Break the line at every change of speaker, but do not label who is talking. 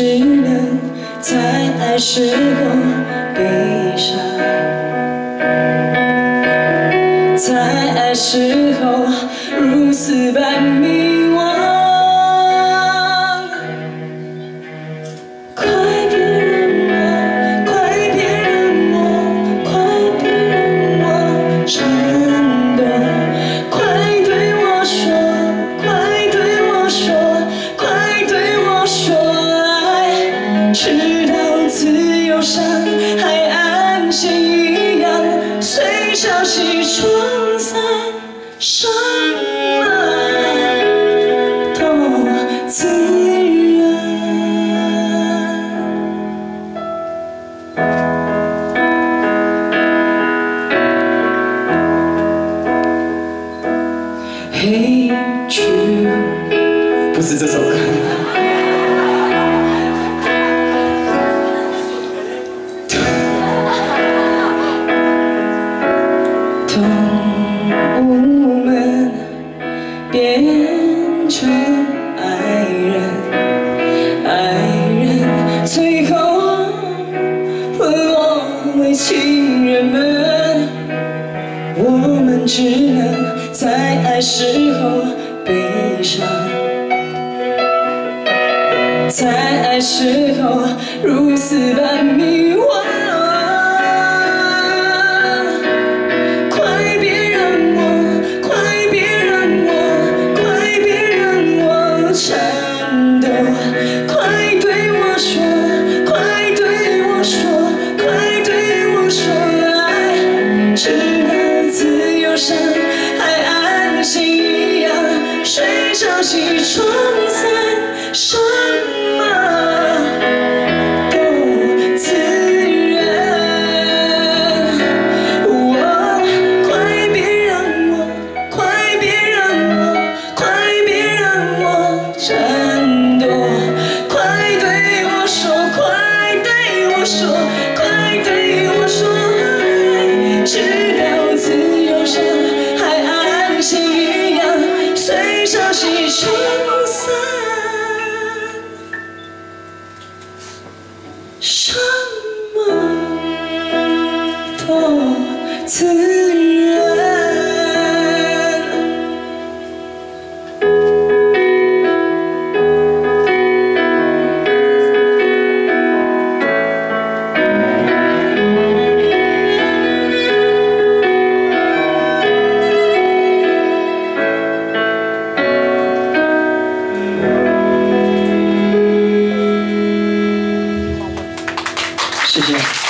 只能在爱时候悲伤，在爱时候如此般迷惘。快别让我，快别让我，快别让我颤抖！快对我说，快对我说，快对我说爱，直到自由像海岸线一样，随潮起冲散，什么都自然。Hey Jude， 不是这首歌。动物们变成爱人，爱人最后沦落为情人们。我们只能在爱时候悲伤，在爱时候如此般迷惘。快别让我，快别让我，快别让我颤抖！快对我说，快对我说，快对我说爱，直到自由像海岸线一样，随潮起冲散，什么都自然。快别让我，快别让我，快别让我颤抖！快对我说，快对我说，快对我说爱，直到自由像海岸线一样，随潮起冲散，什么都自然。谢谢。